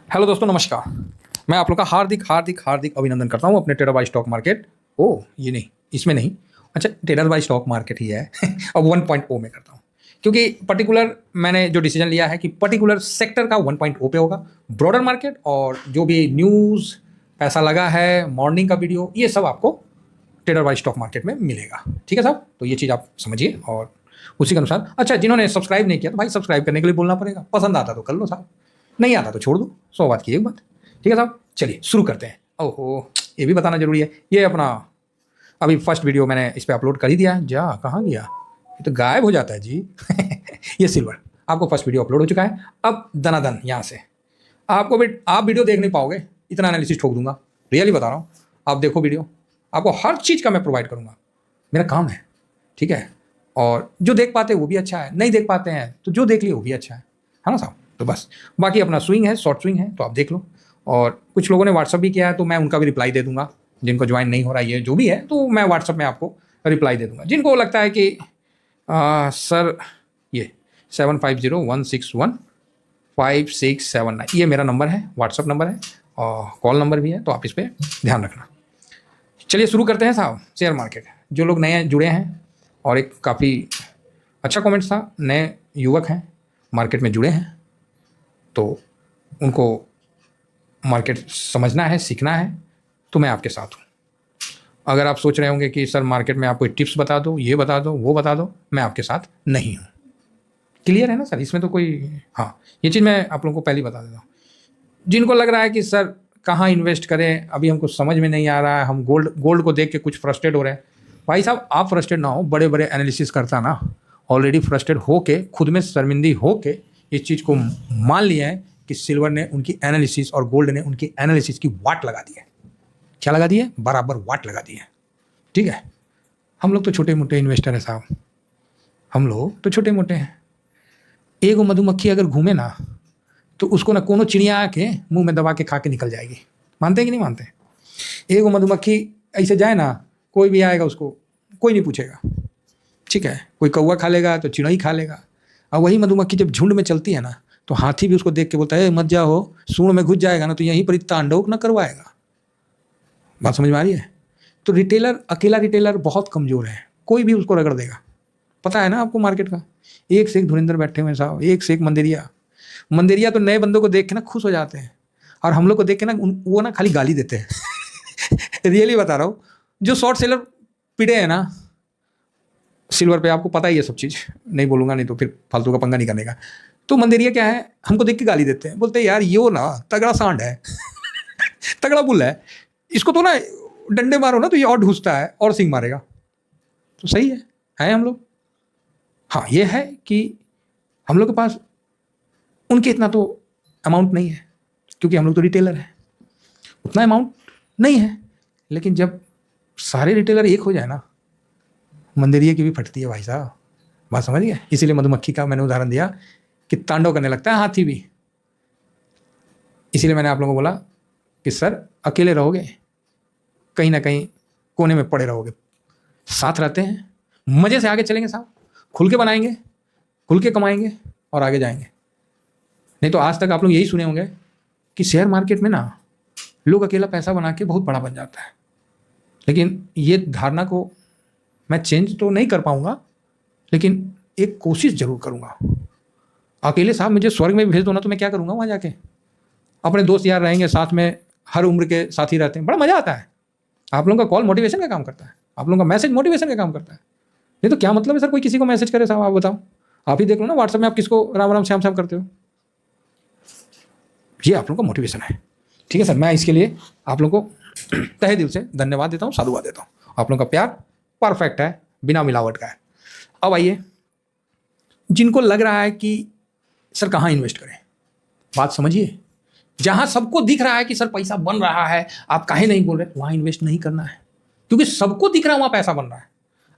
Hello दोस्तों, नमस्कार। मैं आप लोग का हार्दिक हार्दिक हार्दिक अभिनंदन करता हूँ अपने ट्रेडर बाय स्टॉक मार्केट। ओह, ये नहीं, इसमें नहीं। अच्छा, ट्रेडर बाय स्टॉक मार्केट ही है। अब 1.0 में करता हूँ, क्योंकि पर्टिकुलर मैंने जो डिसीजन लिया है कि पर्टिकुलर सेक्टर का 1.0 पे होगा। ब्रॉडर मार्केट और जो भी न्यूज़, पैसा लगा है, मॉर्निंग का वीडियो, ये सब आपको ट्रेडर बाय स्टॉक मार्केट में मिलेगा। ठीक है साहब, तो ये चीज़ आप समझिए और उसी के अनुसार। अच्छा, जिन्होंने सब्सक्राइब नहीं किया तो भाई सब्सक्राइब करने के लिए बोलना पड़ेगा। पसंद आता तो कर लो साहब, नहीं आता तो छोड़ दो। 100 बात की एक बात। ठीक है साहब, चलिए शुरू करते हैं। ओहो, ये भी बताना जरूरी है। ये अपना अभी फर्स्ट वीडियो मैंने इस पर अपलोड कर ही दिया है। जा कहाँ गया, ये तो गायब हो जाता है जी। ये सिल्वर आपको फर्स्ट वीडियो अपलोड हो चुका है। अब दनादन यहाँ से आपको भी, आप वीडियो देख नहीं पाओगे, इतना एनालिसिस ठोक दूंगा। रियली बता रहा हूँ, आप देखो वीडियो, आपको हर चीज़ का मैं प्रोवाइड करूँगा। मेरा काम है, ठीक है। और जो देख पाते हैं वो भी अच्छा है, नहीं देख पाते हैं तो जो देख लिए वो भी अच्छा है ना साहब। तो बस बाकी अपना स्विंग है, शॉर्ट स्विंग है, तो आप देख लो। और कुछ लोगों ने व्हाट्सअप भी किया है, तो मैं उनका भी रिप्लाई दे दूंगा। जिनको ज्वाइन नहीं हो रहा है, ये जो भी है, तो मैं व्हाट्सअप में आपको रिप्लाई दे दूंगा। जिनको लगता है कि सर ये 7501615679 ये मेरा नंबर है, व्हाट्सअप नंबर है और कॉल नंबर भी है, तो आप इस पर ध्यान रखना। चलिए शुरू करते हैं साहब। शेयर मार्केट, जो लोग नए जुड़े हैं, और एक काफ़ी अच्छा कमेंट था, नए युवक हैं, मार्केट में जुड़े हैं, तो उनको मार्केट समझना है, सीखना है, तो मैं आपके साथ हूँ। अगर आप सोच रहे होंगे कि सर मार्केट में आप कोई टिप्स बता दो, ये बता दो, वो बता दो, मैं आपके साथ नहीं हूँ। क्लियर है ना सर, इसमें तो कोई, हाँ, ये चीज़ मैं आप लोगों को पहले ही बता देता हूँ। जिनको लग रहा है कि सर कहाँ इन्वेस्ट करें, अभी हमको समझ में नहीं आ रहा है, हम गोल्ड को देख के कुछ फ्रस्ट्रेट हो रहे हैं, भाई साहब आप फ्रस्ट्रेट ना हो। बड़े बड़े एनालिसिस करता ना, ऑलरेडी फ्रस्ट्रेट हो के, खुद में शर्मिंदी हो के इस चीज़ को मान लिया है कि सिल्वर ने उनकी एनालिसिस और गोल्ड ने उनकी एनालिसिस की वाट लगा दी है। क्या लगा दी है? बराबर वाट लगा दी है। ठीक है, हम लोग तो छोटे मोटे इन्वेस्टर हैं साहब, हम लोग तो छोटे मोटे हैं। एक मधुमक्खी अगर घूमे ना, तो उसको ना कोनो चिड़िया आके मुंह में दबा के खा के निकल जाएगी। मानते हैं कि नहीं मानते? एक मधुमक्खी ऐसे जाए ना, कोई भी आएगा उसको कोई नहीं पूछेगा। ठीक है, कोई कौवा खा लेगा तो चिड़ई खा लेगा। और वही मधुमक्खी जब झुंड में चलती है ना, तो हाथी भी उसको देख के बोलता है मत जाओ, सूंड में घुस जाएगा ना तो यहीं पर तांडव न करवाएगा। बात समझ में आ रही है? तो रिटेलर, अकेला रिटेलर बहुत कमज़ोर है, कोई भी उसको रगड़ देगा। पता है ना आपको मार्केट का, एक से एक धुरिंदर बैठे हुए साहब, एक से एक मंदिरिया। मंदिरिया तो नए बंदों को देख के ना खुश हो जाते हैं, और हम लोग को देख के ना वो ना खाली गाली देते हैं। रियली बता रहा हूँ, जो शॉर्ट सेलर पिटे हैं ना सिल्वर पे, आपको पता ही है सब चीज़, नहीं बोलूँगा नहीं तो फिर फालतू का पंगा नहीं करने का। तो मंदिरिया क्या है, हमको देख के गाली देते हैं, बोलते हैं यार यो ना तगड़ा सांड है। तगड़ा बुल है, इसको तो ना डंडे मारो ना तो ये और ढूंसता है और सिंग मारेगा। तो सही है हम लोग। हाँ, ये है कि हम लोग के पास उनके इतना तो अमाउंट नहीं है, क्योंकि हम लोग तो रिटेलर हैं, उतना अमाउंट नहीं है। लेकिन जब सारे रिटेलर एक हो जाए ना, मंदिरिये की भी फटती है भाई साहब। बात समझ गए? इसीलिए मधुमक्खी का मैंने उदाहरण दिया कि तांडव करने लगता है हाथी भी। इसीलिए मैंने आप लोगों को बोला कि सर अकेले रहोगे, कहीं ना कहीं कोने में पड़े रहोगे। साथ रहते हैं, मज़े से आगे चलेंगे साहब, खुल के बनाएंगे, खुल के कमाएंगे और आगे जाएंगे। नहीं तो आज तक आप लोग यही सुने होंगे कि शेयर मार्केट में ना लोग अकेला पैसा बना के बहुत बड़ा बन जाता है। लेकिन ये धारणा को मैं चेंज तो नहीं कर पाऊंगा, लेकिन एक कोशिश जरूर करूंगा। अकेले साहब मुझे स्वर्ग में भी भेज दो ना, तो मैं क्या करूंगा वहाँ जाके? अपने दोस्त यार रहेंगे साथ में, हर उम्र के साथी रहते हैं, बड़ा मज़ा आता है। आप लोगों का कॉल मोटिवेशन का काम करता है, आप लोगों का मैसेज मोटिवेशन का काम करता है। नहीं तो क्या मतलब है सर कोई किसी को मैसेज करे साहब? आप बताओ, आप ही देख लो ना व्हाट्सएप में आप किसको राम राम श्याम श्याम करते हो। ये आप लोगों का मोटिवेशन है। ठीक है सर, मैं इसके लिए आप लोगों को तहे दिल से धन्यवाद देता हूँ, साधुवाद देता हूँ। आप लोगों का प्यार परफेक्ट है, बिना मिलावट का है। अब आइए, जिनको लग रहा है कि सर कहाँ इन्वेस्ट करें, बात समझिए। जहाँ सबको दिख रहा है कि सर पैसा बन रहा है, आप काहे नहीं बोल रहे, वहाँ इन्वेस्ट नहीं करना है, क्योंकि सबको दिख रहा है वहाँ पैसा बन रहा है।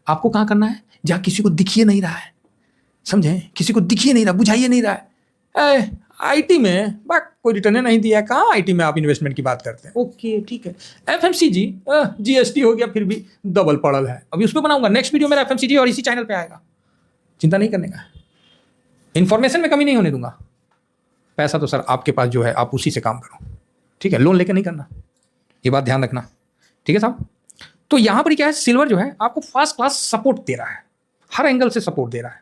आपको कहाँ करना है? जहाँ किसी को दिखिए नहीं रहा है, समझे? किसी को दिखिए नहीं रहा, बुझाइए नहीं रहा है। आईटी में कोई रिटर्न नहीं दिया, कहाँ आईटी में आप इन्वेस्टमेंट की बात करते हैं? ओके ठीक है, एफएमसीजी जीएसटी हो गया, फिर भी डबल पड़ल है। अभी उस पर बनाऊंगा नेक्स्ट वीडियो मेरा, एफएमसीजी, और इसी चैनल पे आएगा। चिंता नहीं करने का, इन्फॉर्मेशन में कमी नहीं होने दूंगा। पैसा तो सर आपके पास जो है आप उसी से काम करो, ठीक है, लोन लेकर नहीं करना, ये बात ध्यान रखना, ठीक है साहब। तो यहाँ पर क्या है, सिल्वर जो है आपको फर्स्ट क्लास सपोर्ट दे रहा है, हर एंगल से सपोर्ट दे रहा है,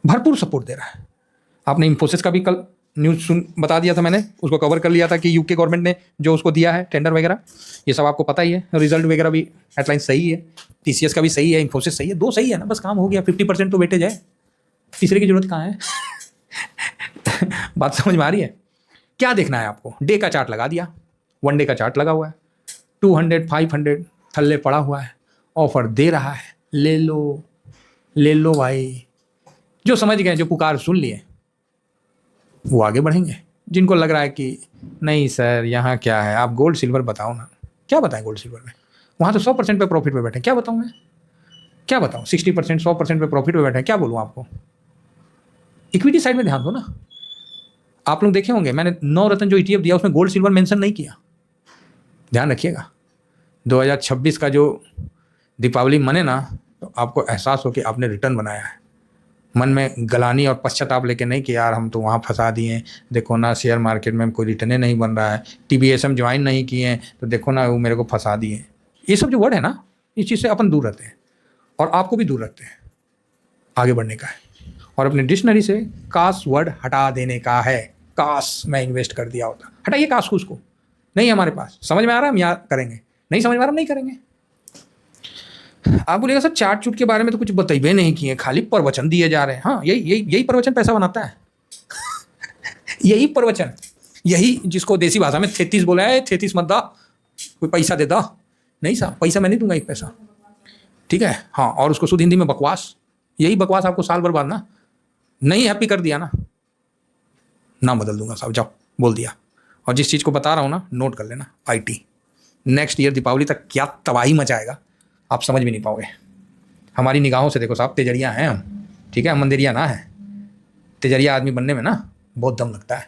भरपूर सपोर्ट दे रहा है। आपने इन्फोसिस का भी कल न्यूज़ बता दिया था, मैंने उसको कवर कर लिया था कि यूके गवर्नमेंट ने जो उसको दिया है टेंडर वगैरह, ये सब आपको पता ही है, रिजल्ट वगैरह भी हेडलाइन सही है, टीसीएस का भी सही है, इन्फोसिस सही है, दो सही है ना, बस काम हो गया। 50% तो वेटेज है, तीसरे की जरूरत कहाँ है? बात समझ में आ रही है? क्या देखना है आपको, डे का चार्ट लगा दिया, 1 डे का चार्ट लगा हुआ है, 200 500 थल्ले पड़ा हुआ है, ऑफर दे रहा है, ले लो भाई। जो समझ गए, जो पुकार सुन लिए, वो आगे बढ़ेंगे। जिनको लग रहा है कि नहीं सर यहाँ क्या है, आप गोल्ड सिल्वर बताओ ना, क्या बताएं गोल्ड सिल्वर में, वहाँ तो 100% पे प्रॉफिट पे बैठे, क्या बताऊँ मैं, क्या बताऊँ, 60% 100% पे प्रॉफिट पे बैठे, क्या बोलूँ आपको। इक्विटी साइड में ध्यान दो ना। आप लोग देखे होंगे मैंने 9 रत्न जो ETF दिया उसमें गोल्ड सिल्वर मेंशन नहीं किया, ध्यान रखिएगा। 2026 का जो दीपावली मने ना, तो आपको एहसास हो कि आपने रिटर्न बनाया है, मन में गलानी और पश्चाताप लेके नहीं कि यार हम तो वहाँ फंसा दिए, देखो ना शेयर मार्केट में कोई रिटर्न नहीं बन रहा है, TBSM ज्वाइन नहीं किए तो देखो ना वो मेरे को फंसा दिए। ये सब जो वर्ड है ना, इस चीज़ से अपन दूर रहते हैं और आपको भी दूर रखते हैं, आगे बढ़ने का है। और अपने डिक्शनरी से काश वर्ड हटा देने का है, काश मैं इन्वेस्ट कर दिया होता, हटाइए काश को, उसको नहीं हमारे पास, समझ में आ रहा है हम यहाँ करेंगे, नहीं समझ में आ रहा हम नहीं करेंगे। आप बोलेगा सर चार्ट चूट के बारे में तो कुछ बताइए नहीं किए, खाली प्रवचन दिए जा रहे हैं। हाँ, यही प्रवचन पैसा बनाता है। यही प्रवचन, यही जिसको देसी भाषा में 33 बोला है, 33 मत दा, कोई पैसा दे दा, नहीं साहब पैसा मैं नहीं दूंगा, एक पैसा, ठीक है। हाँ, और उसको शुद्ध हिंदी में बकवास, यही बकवास आपको साल भर बाद ना नहीं हैप्पी कर दिया ना बदल दूंगा साहब, जाओ बोल दिया। और जिस चीज़ को बता रहा हूँ ना, नोट कर लेना, IT नेक्स्ट ईयर दीपावली तक क्या तबाही मचाएगा आप समझ भी नहीं पाओगे। हमारी निगाहों से देखो साहब, तेजरिया हैं हम, ठीक है, हम मंदिरिया ना है, तेजरिया आदमी बनने में ना बहुत दम लगता है।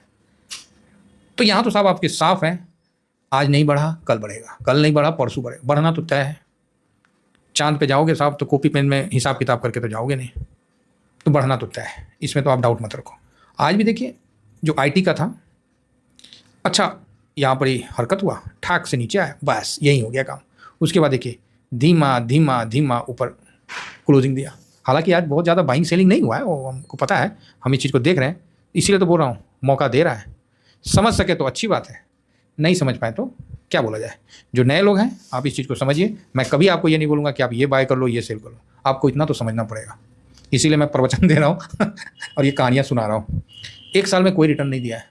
तो यहाँ तो साहब आपके साफ हैं, आज नहीं बढ़ा कल बढ़ेगा, कल नहीं बढ़ा परसों बढ़ेगा, बढ़ना तो तय है। चांद पे जाओगे साहब तो कॉपी पेन में हिसाब किताब करके तो जाओगे नहीं, तो बढ़ना तो तय है, इसमें तो आप डाउट मत रखो। आज भी देखिए जो IT का था, अच्छा यहाँ पर ही हरकत हुआ, ठाक से नीचे आया, बस यही हो गया काम। उसके बाद देखिए धीमा धीमा धीमा ऊपर क्लोजिंग दिया। हालांकि आज बहुत ज़्यादा बाइंग सेलिंग नहीं हुआ है, वो हमको पता है, हम इस चीज़ को देख रहे हैं, इसीलिए तो बोल रहा हूँ मौका दे रहा है। समझ सके तो अच्छी बात है, नहीं समझ पाए तो क्या बोला जाए। जो नए लोग हैं आप इस चीज़ को समझिए, मैं कभी आपको ये नहीं बोलूँगा कि आप ये बाय कर लो ये सेल कर लो, आपको इतना तो समझना पड़ेगा, इसीलिए मैं प्रवचन दे रहा हूँ और ये कहानियाँ सुना रहा हूँ। 1 साल में कोई रिटर्न नहीं दिया है,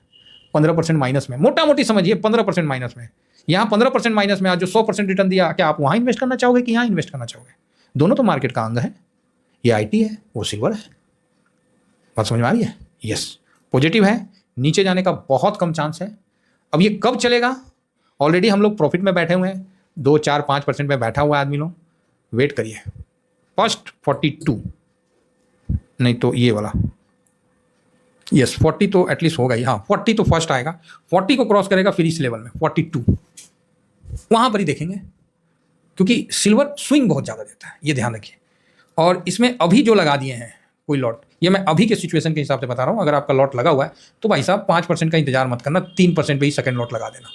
15% माइनस में, मोटा मोटी समझिए 15% माइनस में। यहाँ 15% माइनस में आज जो 100% रिटर्न दिया, क्या आप वहाँ इन्वेस्ट करना चाहोगे कि यहाँ इन्वेस्ट करना चाहोगे? दोनों तो मार्केट का अंग है, ये IT है वो सिल्वर है, बात समझ में आ रही है? यस, पॉजिटिव है, नीचे जाने का बहुत कम चांस है। अब ये कब चलेगा, ऑलरेडी हम लोग प्रॉफिट में बैठे हुए हैं, 2 4 5% में बैठा हुआ है आदमी लोग, वेट करिए। फर्स्ट 42 नहीं तो ये वाला, यस 40 तो एटलीस्ट होगा ही, हाँ 40 तो फर्स्ट आएगा, 40 को क्रॉस करेगा फिर इस लेवल में 42 वहाँ पर ही देखेंगे, क्योंकि सिल्वर स्विंग बहुत ज़्यादा देता है, ये ध्यान रखिए। और इसमें अभी जो लगा दिए हैं कोई लॉट, ये मैं अभी के सिचुएशन के हिसाब से बता रहा हूँ, अगर आपका लॉट लगा हुआ है तो भाई साहब 5% का इंतजार मत करना, 3% पे ही सेकंड लॉट लगा देना,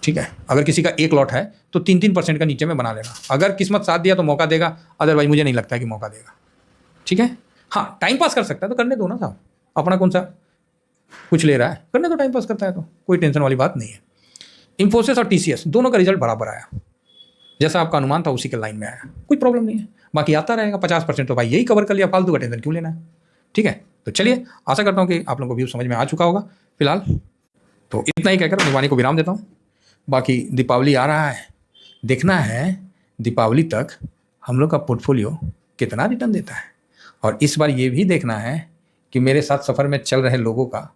ठीक है। अगर किसी का एक लॉट है तो 3% का नीचे में बना लेना, अगर किस्मत साथ दिया तो मौका देगा, अदरवाइज मुझे नहीं लगता है कि मौका देगा, ठीक है। हाँ, टाइम पास कर सकता है तो करने दो ना साहब, अपना कौन सा कुछ ले रहा है, करने दो, टाइम पास करता है तो कोई टेंशन वाली बात नहीं है। इन्फोसिस और TCS दोनों का रिजल्ट बराबर आया, जैसा आपका अनुमान था उसी के लाइन में आया, कोई प्रॉब्लम नहीं है, बाकी आता रहेगा। 50% तो भाई यही कवर कर लिया, फालतू का टेंशन क्यों लेना है, ठीक है। तो चलिए, आशा करता हूँ कि आप लोगों को व्यू समझ में आ चुका होगा। फिलहाल तो इतना ही कहकर मैं वाणी को विराम देता हूँ। बाकी दीपावली आ रहा है, देखना है दीपावली तक हम लोग का पोर्टफोलियो कितना रिटर्न देता है, और इस बार ये भी देखना है कि मेरे साथ सफ़र में चल रहे लोगों का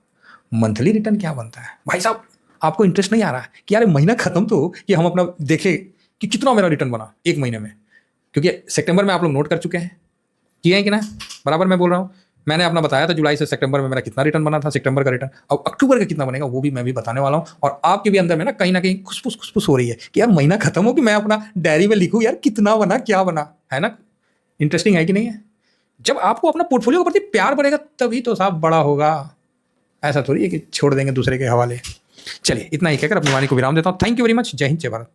मंथली रिटर्न क्या बनता है। भाई साहब आपको इंटरेस्ट नहीं आ रहा है कि यार महीना खत्म तो हो कि हम अपना देखें कि कितना मेरा रिटर्न बना एक महीने में, क्योंकि सितंबर में आप लोग नोट कर चुके हैं, किए हैं कि ना, बराबर मैं बोल रहा हूँ। मैंने अपना बताया था जुलाई से सितंबर में मेरा कितना रिटर्न बना था, सितंबर का रिटर्न, अब अक्टूबर का कितना बनेगा वो भी मैं भी बताने वाला हूँ। और आपके भी अंदर में ना कहीं खुसफुस हो रही है कि यार महीना खत्म हो कि मैं अपना डायरी में लिखूँ यार कितना बना क्या बना, है ना, इंटरेस्टिंग है कि नहीं है। जब आपको अपना पोर्टफोलियो के प्रति प्यार बढ़ेगा तभी तो साहब बड़ा होगा, ऐसा थोड़ी है कि छोड़ देंगे दूसरे के हवाले। चलिए इतना ही कहकर अपनी वाणी को विराम देता हूँ। Thank you very much. जय हिंद, जय भारत।